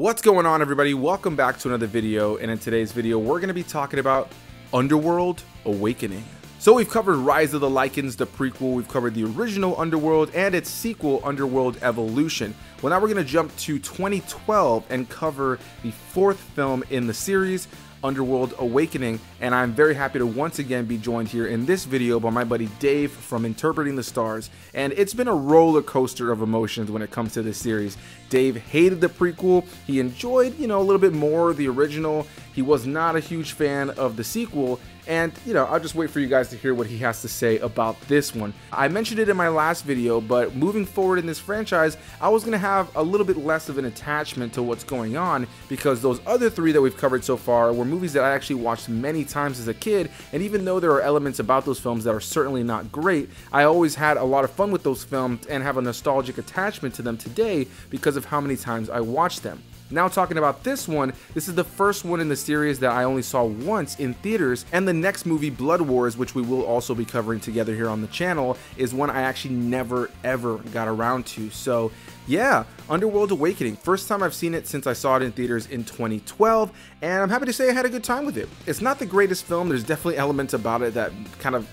What's going on, everybody? Welcome back to another video, and in today's video we're going to be talking about Underworld Awakening. So we've covered Rise of the Lycans, the prequel, we've covered the original Underworld and its sequel, Underworld Evolution. Well, now we're going to jump to 2012 and cover the fourth film in the series, Underworld Awakening, and I'm very happy to once again be joined here in this video by my buddy Dave from Interpreting the Stars, and it's been a roller coaster of emotions when it comes to this series. Dave hated the prequel, he enjoyed, a little bit more the original, he was not a huge fan of the sequel, and I'll just wait for you guys to hear what he has to say about this one. I mentioned it in my last video, but moving forward in this franchise, I was going to have a little bit less of an attachment to what's going on, because those other three that we've covered so far were movies that I actually watched many times as a kid, and even though there are elements about those films that are certainly not great, I always had a lot of fun with those films and have a nostalgic attachment to them today because of how many times I watched them. Now talking about this one, this is the first one in the series that I only saw once in theaters, and the next movie, Blood Wars, which we will also be covering together here on the channel, is one I actually never ever got around to. So yeah, Underworld Awakening, first time I've seen it since I saw it in theaters in 2012, and I'm happy to say I had a good time with it. It's not the greatest film, there's definitely elements about it that kind of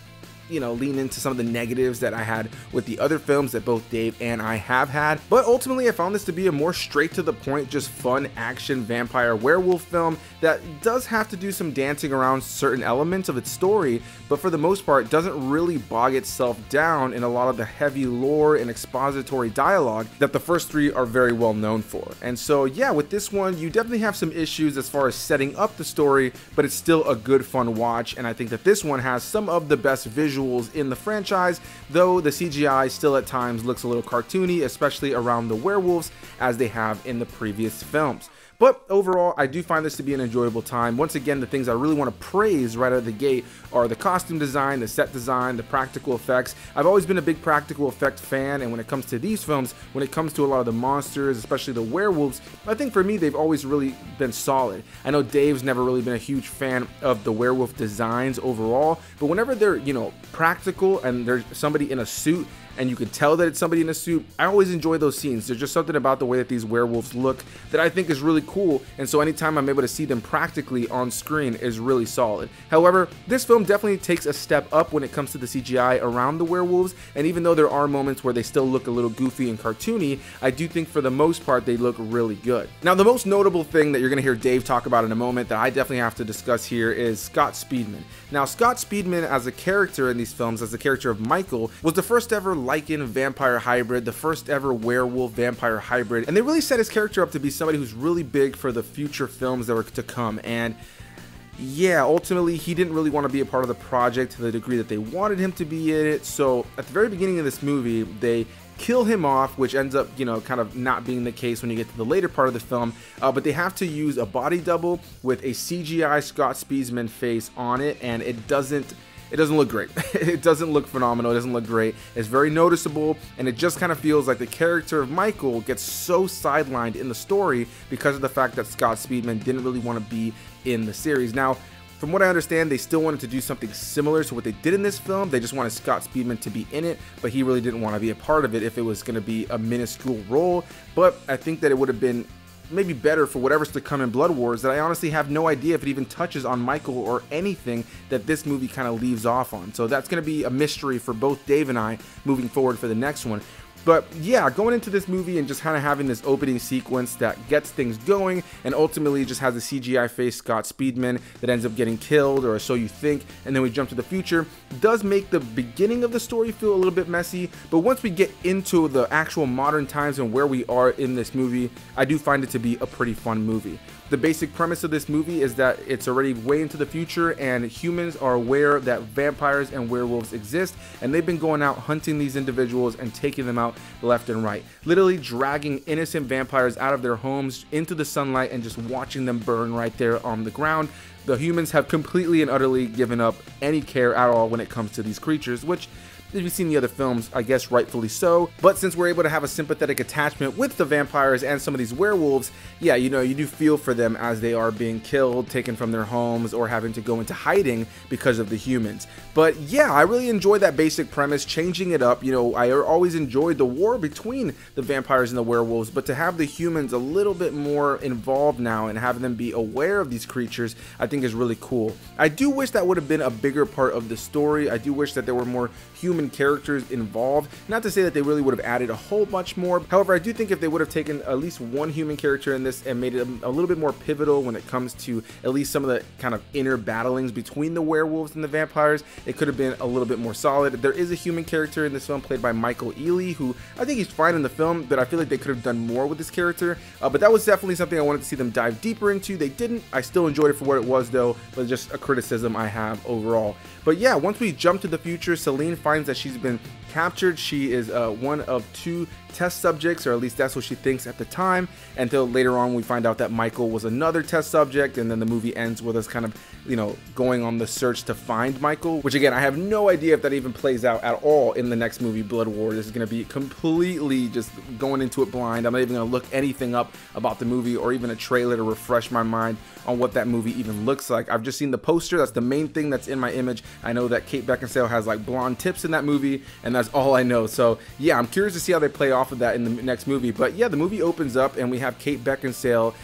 lean into some of the negatives that I had with the other films that both Dave and I have had, but ultimately I found this to be a more straight to the point, just fun action vampire werewolf film that does have to do some dancing around certain elements of its story, but for the most part doesn't really bog itself down in a lot of the heavy lore and expository dialogue that the first three are very well known for. And so yeah, with this one you definitely have some issues as far as setting up the story, but it's still a good fun watch, and I think that this one has some of the best visuals in the franchise, though the CGI still at times looks a little cartoony, especially around the werewolves as they have in the previous films. But overall, I do find this to be an enjoyable time. Once again, the things I really want to praise right out of the gate are the costume design, the set design, the practical effects. I've always been a big practical effect fan, and when it comes to these films, when it comes to a lot of the monsters, especially the werewolves, I think for me, they've always really been solid. I know Dave's never really been a huge fan of the werewolf designs overall, but whenever they're, practical and there's somebody in a suit, and you can tell that it's somebody in a suit, I always enjoy those scenes. There's just something about the way that these werewolves look that I think is really cool, and so anytime I'm able to see them practically on screen is really solid. However, this film definitely takes a step up when it comes to the CGI around the werewolves, and even though there are moments where they still look a little goofy and cartoony, I do think for the most part they look really good. Now, the most notable thing that you're going to hear Dave talk about in a moment that I definitely have to discuss here is Scott Speedman. Now, Scott Speedman as a character in these films, as the character of Michael, was the first ever Lycan vampire hybrid, the first ever werewolf vampire hybrid, and they really set his character up to be somebody who's really big for the future films that were to come. And yeah, ultimately he didn't really want to be a part of the project to the degree that they wanted him to be in it, so at the very beginning of this movie they kill him off, which ends up kind of not being the case when you get to the later part of the film, but they have to use a body double with a CGI Scott Speedman face on it, and it doesn't look great. It doesn't look phenomenal, it doesn't look great, it's very noticeable, and it just kind of feels like the character of Michael gets so sidelined in the story because of the fact that Scott Speedman didn't really want to be in the series. Now, from what I understand, they still wanted to do something similar to what they did in this film. They just wanted Scott Speedman to be in it, but he really didn't want to be a part of it if it was going to be a minuscule role. But I think that it would have been maybe better for whatever's to come in Blood Wars, that I honestly have no idea if it even touches on Michael or anything that this movie kind of leaves off on. So that's going to be a mystery for both Dave and I moving forward for the next one. But yeah, going into this movie and just kind of having this opening sequence that gets things going and ultimately just has a CGI face Scott Speedman that ends up getting killed, or so you think, and then we jump to the future, does make the beginning of the story feel a little bit messy. But once we get into the actual modern times and where we are in this movie, I do find it to be a pretty fun movie. The basic premise of this movie is that it's already way into the future and humans are aware that vampires and werewolves exist, and they've been going out hunting these individuals and taking them out left and right, literally dragging innocent vampires out of their homes into the sunlight and just watching them burn right there on the ground. The humans have completely and utterly given up any care at all when it comes to these creatures, which If you've seen the other films, I guess rightfully so, but since we're able to have a sympathetic attachment with the vampires and some of these werewolves, yeah, you know, you do feel for them as they are being killed, taken from their homes, or having to go into hiding because of the humans. But yeah, I really enjoyed that basic premise, changing it up. You know, I always enjoyed the war between the vampires and the werewolves, but to have the humans a little bit more involved now and have them be aware of these creatures, I think is really cool. I do wish that would have been a bigger part of the story. I do wish that there were more human characters involved. Not to say that they really would have added a whole bunch more. However, I do think if they would have taken at least one human character in this and made it a little bit more pivotal when it comes to at least some of the kind of inner battlings between the werewolves and the vampires, it could have been a little bit more solid. There is a human character in this film played by Ealy, who I think he's fine in the film, but I feel like they could have done more with this character. But that was definitely something I wanted to see them dive deeper into. They didn't. I still enjoyed it for what it was though, but just a criticism I have overall. But yeah, once we jump to the future, Selene finds that she's been captured. She is one of 2 test subjects, or at least that's what she thinks at the time, until later on we find out that Michael was another test subject, and then the movie ends with us kind of, you know, going on the search to find Michael, which again, I have no idea if that even plays out at all in the next movie, Blood War. This is going to be completely just going into it blind. I'm not even going to look anything up about the movie or even a trailer to refresh my mind on what that movie even looks like. I've just seen the poster. That's the main thing that's in my image. I know that Kate Beckinsale has like blonde tips in that movie, and that's all I know. So yeah, I'm curious to see how they play off of that in the next movie. But yeah, the movie opens up and we have Kate Beckinsale,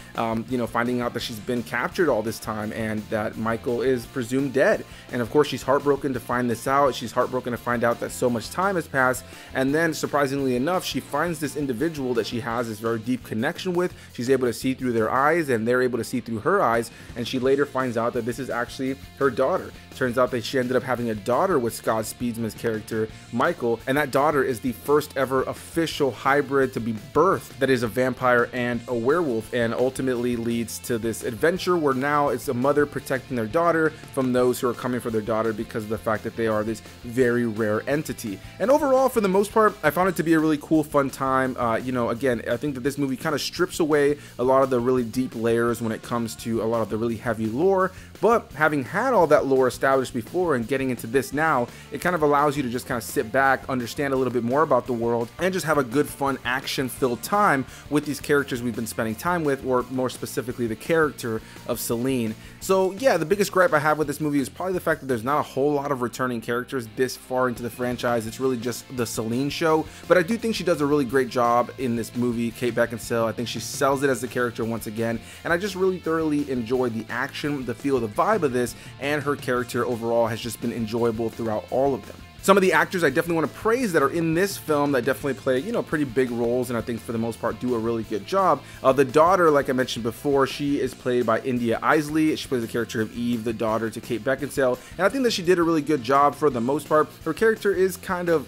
you know, finding out that she's been captured all this time and that Michael is presumed dead. And of course, she's heartbroken to find this out. She's heartbroken to find out that so much time has passed. And then, surprisingly enough, she finds this individual that she has this very deep connection with. She's able to see through their eyes, and they're able to see through her eyes. And she later finds out that this is actually her daughter. Turns out that she ended up having a daughter with Scott Speedman's character, Michael, and that daughter is the first ever official hybrid to be birthed that is a vampire and a werewolf, and ultimately leads to this adventure where now it's a mother protecting their daughter from those who are coming for their daughter because of the fact that they are this very rare entity. And overall, for the most part, I found it to be a really cool, fun time. You know, again, I think that this movie kind of strips away a lot of the really deep layers when it comes to a lot of the really heavy lore, but having had all that lore established before and getting into this now, it kind of allows you to just kind of sit back, understand a little bit more about the world, and just have a good, fun, action-filled time with these characters we've been spending time with, or more specifically the character of Selene. So yeah, the biggest gripe I have with this movie is probably the fact that there's not a whole lot of returning characters this far into the franchise. It's really just the Selene show, but I do think she does a really great job in this movie, Kate Beckinsale. I think she sells it as the character once again, and I just really thoroughly enjoyed the action, the feel, the vibe of this, and her character overall has just been enjoyable throughout all of them. Some of the actors I definitely want to praise that are in this film that definitely play, you know, pretty big roles, and I think for the most part do a really good job. The daughter, like I mentioned before, she is played by Eisley. She plays the character of Eve, the daughter to Kate Beckinsale, and I think that she did a really good job for the most part. Her character is kind of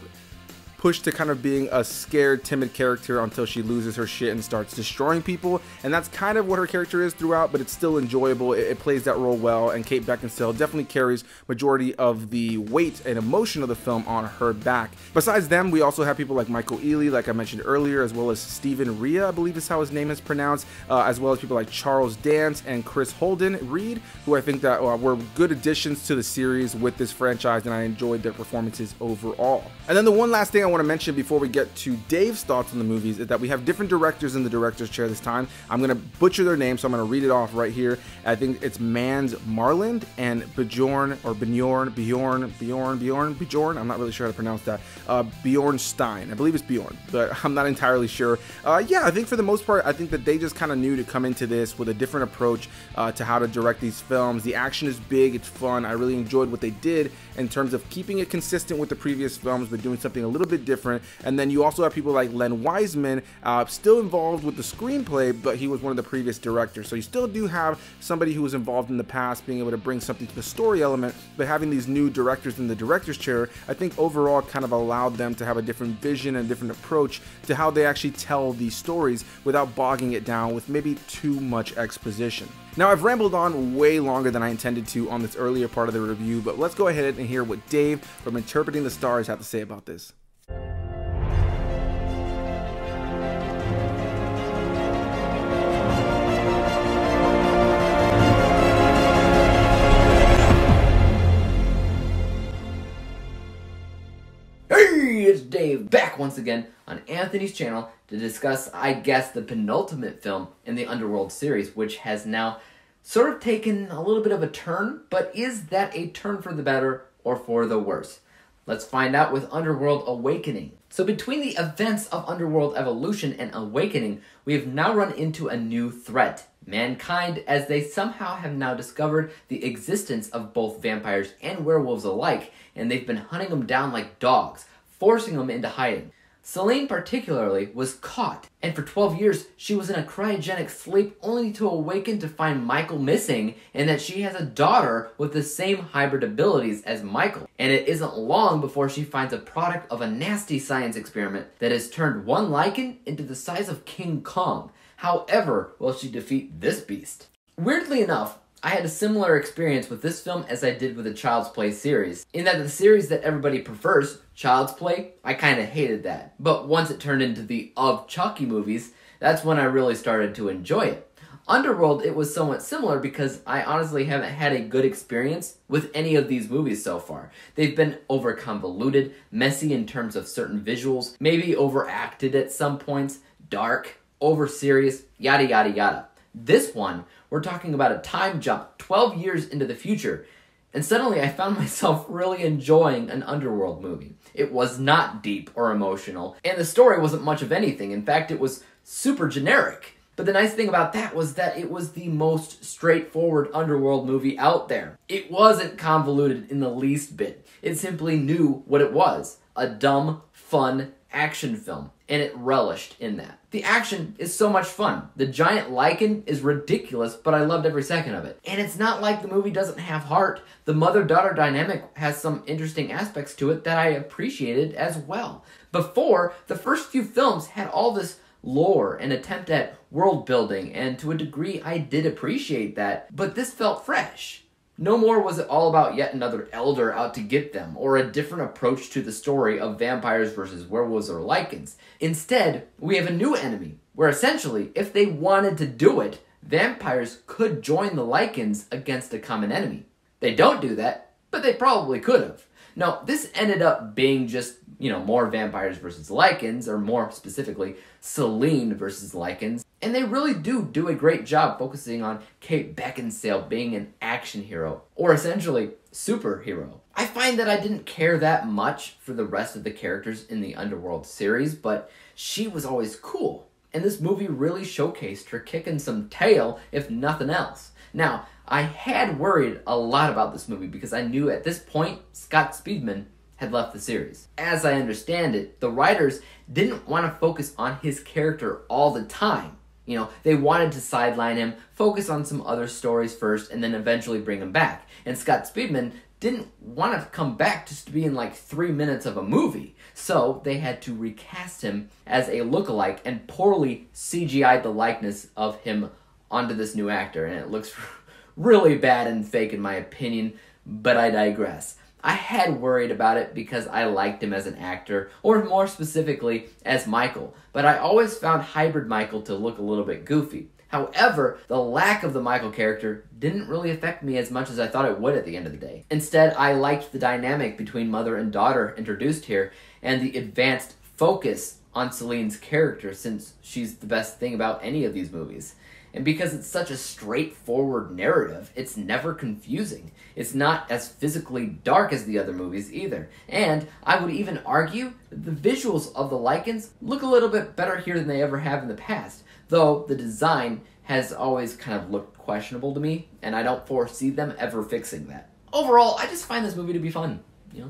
pushed to kind of being a scared, timid character until she loses her shit and starts destroying people, and that's kind of what her character is throughout, but it's still enjoyable. It plays that role well, and Kate Beckinsale definitely carries majority of the weight and emotion of the film on her back. Besides them, we also have people like Michael Ealy, like I mentioned earlier, as well as Stephen Rea, I believe is how his name is pronounced, as well as people like Charles Dance and Chris Holden-Ried, who I think that were good additions to the series with this franchise, and I enjoyed their performances overall. And then the one last thing I want to mention before we get to Dave's thoughts on the movies is that we have different directors in the director's chair this time. I'm going to butcher their names, so I'm going to read it off right here. I think it's Mårlind and Björn, or Björn, I'm not really sure how to pronounce that. Björn Stein, I believe it's Björn, but I'm not entirely sure. Yeah, I think for the most part, I think that they just kind of knew to come into this with a different approach to how to direct these films. The action is big, it's fun. I really enjoyed what they did in terms of keeping it consistent with the previous films, but doing something a little bit different. And then you also have people like Len Wiseman, still involved with the screenplay, but he was one of the previous directors. So you still do have somebody who was involved in the past being able to bring something to the story element, but having these new directors in the director's chair, I think overall kind of allowed them to have a different vision and a different approach to how they actually tell these stories without bogging it down with maybe too much exposition. Now, I've rambled on way longer than I intended to on this earlier part of the review, but let's go ahead and hear what Dave from Interpreting the Stars had to say about this. Hey once again on Anthony's channel to discuss, I guess, the penultimate film in the Underworld series, which has now sort of taken a little bit of a turn, but is that a turn for the better or for the worse? Let's find out with Underworld Awakening. So between the events of Underworld Evolution and Awakening, we have now run into a new threat. Mankind, as they somehow have now discovered the existence of both vampires and werewolves alike, and they've been hunting them down like dogs, forcing them into hiding. Selene particularly was caught, and for 12 years she was in a cryogenic sleep only to awaken to find Michael missing and that she has a daughter with the same hybrid abilities as Michael. And it isn't long before she finds a product of a nasty science experiment that has turned one Lycan into the size of King Kong. However, will she defeat this beast? Weirdly enough, I had a similar experience with this film as I did with the Child's Play series, in that the series that everybody prefers, Child's Play, I kind of hated that. But once it turned into the Of Chucky movies, that's when I really started to enjoy it. Underworld, it was somewhat similar because I honestly haven't had a good experience with any of these movies so far. They've been over-convoluted, messy in terms of certain visuals, maybe overacted at some points, dark, over-serious, yada yada yada. This one, we're talking about a time jump 12 years into the future, and suddenly I found myself really enjoying an Underworld movie. It was not deep or emotional, and the story wasn't much of anything. In fact, it was super generic. But the nice thing about that was that it was the most straightforward Underworld movie out there. It wasn't convoluted in the least bit. It simply knew what it was. A dumb, fun action film, and it relished in that. The action is so much fun. The giant Lycan is ridiculous, but I loved every second of it. And it's not like the movie doesn't have heart. The mother-daughter dynamic has some interesting aspects to it that I appreciated as well. Before, the first few films had all this lore and attempt at world building, and to a degree I did appreciate that, but this felt fresh. No more was it all about yet another elder out to get them, or a different approach to the story of vampires versus werewolves or Lycans. Instead, we have a new enemy, where essentially, if they wanted to do it, vampires could join the Lycans against a common enemy. They don't do that, but they probably could have. Now, this ended up being just, more vampires versus Lycans, or more specifically, Selene versus Lycans. And they really do a great job focusing on Kate Beckinsale being an action hero, or essentially, superhero. I find that I didn't care that much for the rest of the characters in the Underworld series, but she was always cool. And this movie really showcased her kicking some tail, if nothing else. Now, I had worried a lot about this movie because I knew at this point, Scott Speedman had left the series. As I understand it, the writers didn't want to focus on his character all the time. They wanted to sideline him, focus on some other stories first, and then eventually bring him back. And Scott Speedman didn't want to come back just to be in like 3 minutes of a movie. So they had to recast him as a lookalike and poorly CGI'd the likeness of him onto this new actor. And it looks really bad and fake in my opinion, but I digress. I had worried about it because I liked him as an actor, or more specifically, as Michael, but I always found hybrid Michael to look a little bit goofy. However, the lack of the Michael character didn't really affect me as much as I thought it would at the end of the day. Instead, I liked the dynamic between mother and daughter introduced here, and the advanced focus on Selene's character, since she's the best thing about any of these movies. And because it's such a straightforward narrative, it's never confusing. It's not as physically dark as the other movies either. And I would even argue that the visuals of the Lycans look a little bit better here than they ever have in the past, though the design has always kind of looked questionable to me, and I don't foresee them ever fixing that. Overall, I just find this movie to be fun.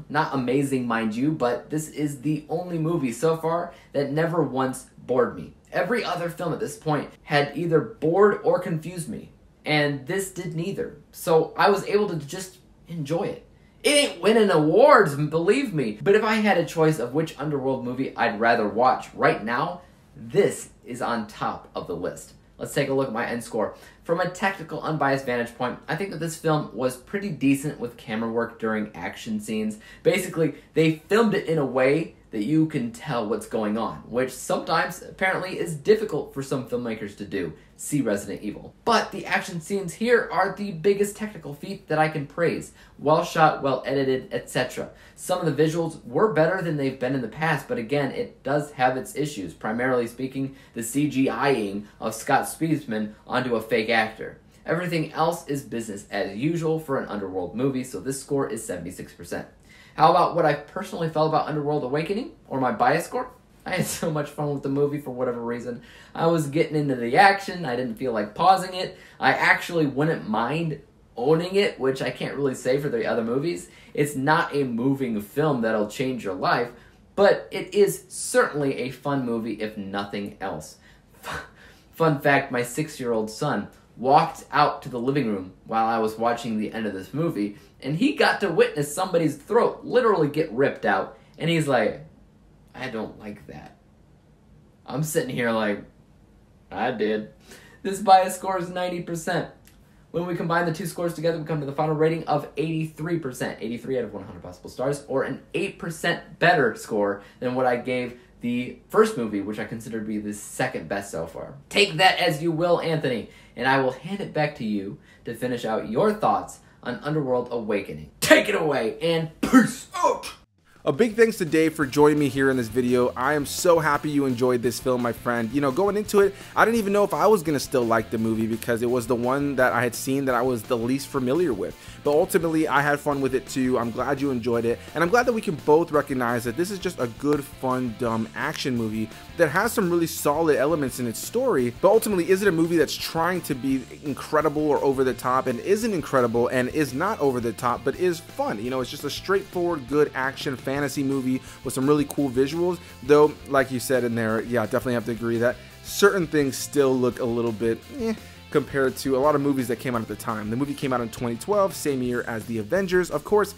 Not amazing, mind you, but this is the only movie so far that never once bored me. Every other film at this point had either bored or confused me, and this did neither. So I was able to just enjoy it. It ain't winning awards, believe me, but if I had a choice of which Underworld movie I'd rather watch right now, this is on top of the list. Let's take a look at my end score. From a technical, unbiased vantage point, I think that this film was pretty decent with camera work during action scenes. Basically, they filmed it in a way that you can tell what's going on, which sometimes apparently is difficult for some filmmakers to do. See Resident Evil. But the action scenes here are the biggest technical feat that I can praise. Well shot, well edited, etc. Some of the visuals were better than they've been in the past, but again, it does have its issues. Primarily speaking, the CGI-ing of Scott Speedman onto a fake actor. Everything else is business as usual for an Underworld movie, so this score is 76%. How about what I personally felt about Underworld Awakening, or my bias score? I had so much fun with the movie for whatever reason. I was getting into the action, I didn't feel like pausing it. I actually wouldn't mind owning it, which I can't really say for the other movies. It's not a moving film that'll change your life, but it is certainly a fun movie if nothing else. Fun fact, my 6-year-old son walked out to the living room while I was watching the end of this movie, and he got to witness somebody's throat literally get ripped out, and he's like, I don't like that. I'm sitting here like, I did. This bias score is 90%. When we combine the two scores together, we come to the final rating of 83%. 83 out of 100 possible stars, or an 8% better score than what I gave the first movie, which I consider to be the second best so far. Take that as you will, Anthony, and I will hand it back to you to finish out your thoughts on Underworld Awakening. Take it away, and peace out! A big thanks to Dave for joining me here in this video. I am so happy you enjoyed this film, my friend. You know, going into it, I didn't even know if I was going to still like the movie because it was the one that I had seen that I was the least familiar with. But ultimately, I had fun with it too. I'm glad you enjoyed it. And I'm glad that we can both recognize that this is just a good, fun, dumb action movie that has some really solid elements in its story. But ultimately, is it a movie that's trying to be incredible or over the top and isn't incredible and is not over the top but is fun? You know, it's just a straightforward, good action fantasy movie with some really cool visuals, though like you said in there, yeah, definitely have to agree that certain things still look a little bit compared to a lot of movies that came out at the time. The movie came out in 2012, same year as The Avengers. Of course,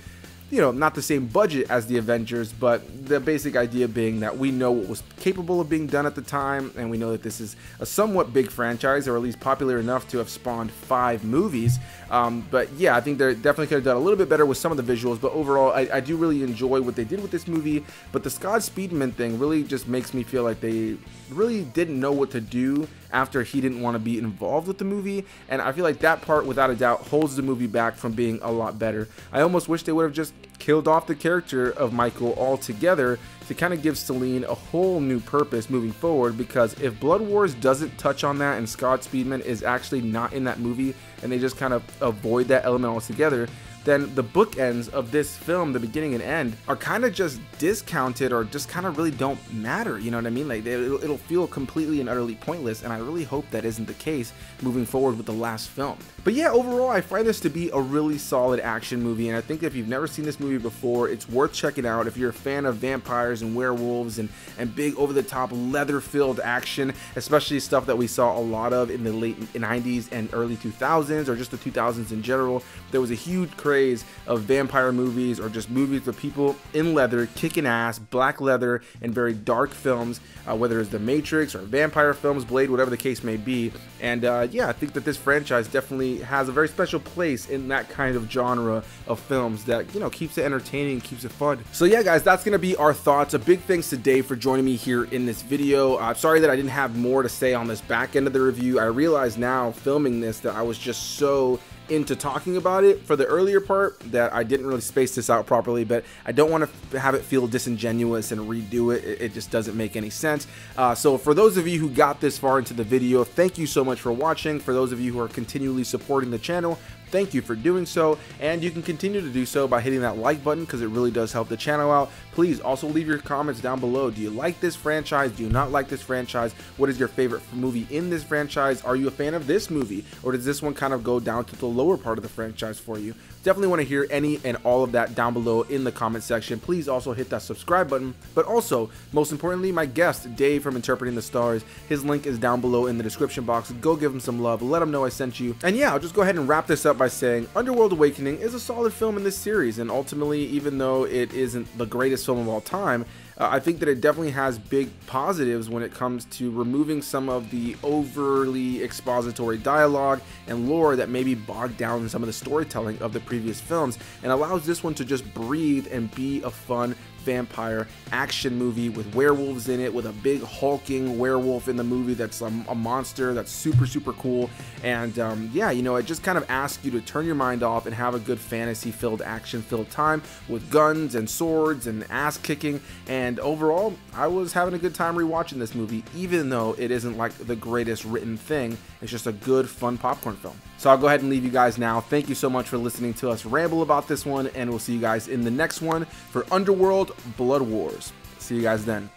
you know, not the same budget as The Avengers, but the basic idea being that we know what was capable of being done at the time, and we know that this is a somewhat big franchise, or at least popular enough to have spawned 5 movies. But yeah, I think they definitely could have done a little bit better with some of the visuals, but overall, I do really enjoy what they did with this movie. But the Scott Speedman thing really just makes me feel like they really didn't know what to do after he didn't want to be involved with the movie, and I feel like that part without a doubt holds the movie back from being a lot better. I almost wish they would have just killed off the character of Michael altogether to kind of give Selene a whole new purpose moving forward, because if Blood Wars doesn't touch on that and Scott Speedman is actually not in that movie and they just kind of avoid that element altogether, then the bookends of this film, the beginning and end, are kind of just discounted or just kind of really don't matter, you know what I mean? Like, it'll feel completely and utterly pointless, and I really hope that isn't the case moving forward with the last film. But yeah, overall, I find this to be a really solid action movie, and I think if you've never seen this movie before, it's worth checking out if you're a fan of vampires and werewolves and big over-the-top leather-filled action, especially stuff that we saw a lot of in the late 90s and early 2000s, or just the 2000s in general. There was a huge craze of vampire movies, or just movies with people in leather, kicking ass, black leather, and very dark films, whether it's The Matrix or vampire films, Blade, whatever the case may be. And yeah, I think that this franchise definitely has a very special place in that kind of genre of films that, you know, keeps it entertaining, keeps it fun. So yeah, guys, that's gonna be our thoughts. A big thanks to Dave for joining me here in this video. I'm sorry that I didn't have more to say on this back end of the review. I realize now filming this that I was just so into talking about it for the earlier part that I didn't really space this out properly, but I don't want to have it feel disingenuous and redo it. It just doesn't make any sense. So for those of you who got this far into the video, thank you so much for watching. For those of you who are continually supporting the channel, thank you for doing so, and you can continue to do so by hitting that like button, because it really does help the channel out. Please also leave your comments down below. Do you like this franchise? Do you not like this franchise? What is your favorite movie in this franchise? Are you a fan of this movie, or does this one kind of go down to the lower part of the franchise for you? Definitely want to hear any and all of that down below in the comment section. Please also hit that subscribe button, but also, most importantly, my guest, Dave from Interpreting the Stars, his link is down below in the description box. Go give him some love, let him know I sent you. And yeah, I'll just go ahead and wrap this up by saying Underworld Awakening is a solid film in this series, and ultimately, even though it isn't the greatest film of all time, I think that it definitely has big positives when it comes to removing some of the overly expository dialogue and lore that maybe bogged down in some of the storytelling of the previous films, and allows this one to just breathe and be a fun vampire action movie with werewolves in it, with a big hulking werewolf in the movie that's a monster that's super cool. And yeah, you know, I just kind of ask you to turn your mind off and have a good fantasy-filled, action-filled time with guns and swords and ass kicking. And overall, I was having a good time rewatching this movie, even though it isn't like the greatest written thing. It's just a good, fun popcorn film. So I'll go ahead and leave you guys now. Thank you so much for listening to us ramble about this one, and we'll see you guys in the next one for Underworld Blood Wars. See you guys then.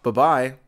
Bye-bye.